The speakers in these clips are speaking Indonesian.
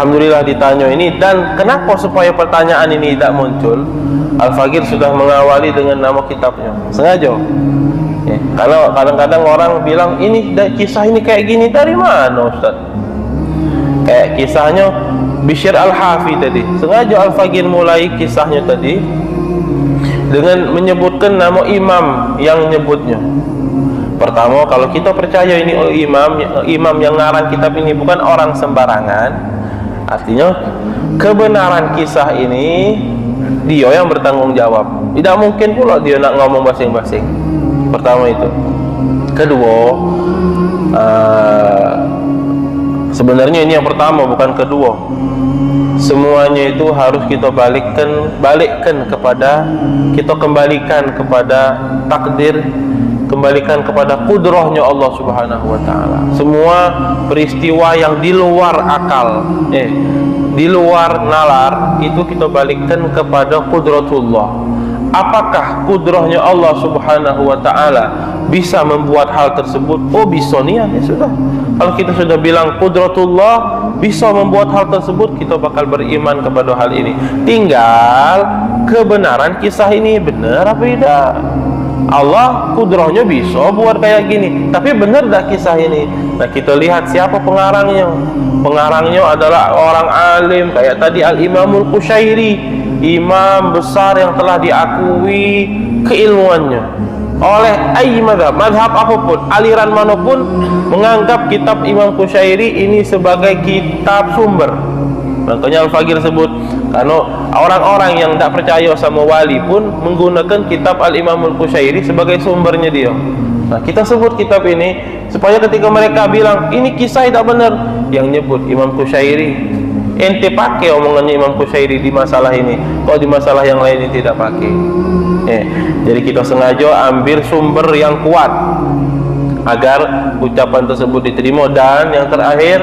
Alhamdulillah ditanya ini. Dan kenapa supaya pertanyaan ini tidak muncul, Al-Faqir sudah mengawali dengan nama kitabnya sengaja. Karena kadang-kadang orang bilang ini kisah ini kayak gini dari mana Ustaz? Kayak kisahnya Bishr Al-Hafi tadi. Sengaja Al-Faqir mulai kisahnya tadi dengan menyebutkan nama imam yang nyebutnya. Pertama, kalau kita percaya ini imam yang ngarang kitab ini bukan orang sembarangan, artinya kebenaran kisah ini dia yang bertanggung jawab. Tidak mungkin pula dia nak ngomong basing-basing. Pertama itu. Kedua, sebenarnya ini yang pertama bukan kedua. Semuanya itu harus kita kembalikan kepada takdir, kembalikan kepada kudrahnya Allah Subhanahu wa taala. Semua peristiwa yang di luar akal, di luar nalar, itu kita balikkan kepada kudratullah. Apakah kudrahnya Allah Subhanahu wa taala bisa membuat hal tersebut? Oh, bisa nih, ya sudah. Kalau kita sudah bilang kudratullah bisa membuat hal tersebut, kita bakal beriman kepada hal ini. Tinggal kebenaran kisah ini benar apa tidak. Allah kudrahnya bisa buat kayak gini, tapi benar dah kisah ini? Nah, kita lihat siapa pengarangnya. Pengarangnya adalah orang alim kayak tadi Al-Imamul Qushairi, imam besar yang telah diakui keilmuannya oleh madhab apapun, aliran manapun, menganggap kitab Imam Qushairi ini sebagai kitab sumber. Makanya Al-Faqir sebut, karena orang-orang yang tidak percaya sama wali pun menggunakan kitab Al-Imamul Qushairi sebagai sumbernya dia. Nah, kita sebut kitab ini supaya ketika mereka bilang ini kisah tidak benar, yang nyebut Imam Qushairi. Ente pakai omongannya Imam Qushairi di masalah ini, kalau di masalah yang lain ini tidak pakai. Jadi kita sengaja ambil sumber yang kuat agar ucapan tersebut diterima. Dan yang terakhir,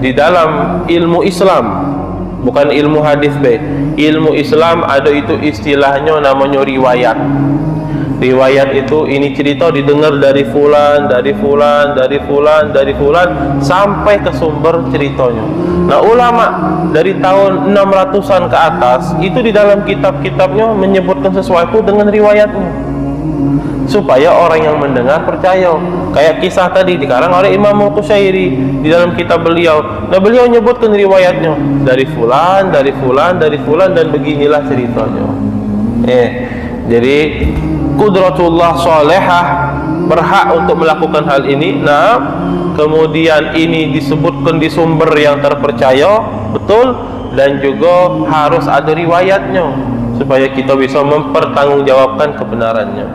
di dalam ilmu Islam, bukan ilmu hadis ilmu Islam ada itu istilahnya namanya riwayat. Riwayat itu ini cerita didengar dari fulan, dari fulan, dari fulan, dari fulan sampai ke sumber ceritanya. Nah, ulama dari tahun 600-an ke atas itu di dalam kitab-kitabnya menyebutkan sesuatu dengan riwayatnya supaya orang yang mendengar percaya. Kayak kisah tadi dikarang oleh Imam Qushairi di dalam kitab beliau. Nah, beliau menyebutkan riwayatnya dari fulan, dari fulan, dari fulan, dan beginilah ceritanya. Jadi kudratullah sholehah berhak untuk melakukan hal ini. Nah, kemudian ini disebutkan di sumber yang terpercaya betul, dan juga harus ada riwayatnya supaya kita bisa mempertanggungjawabkan kebenarannya.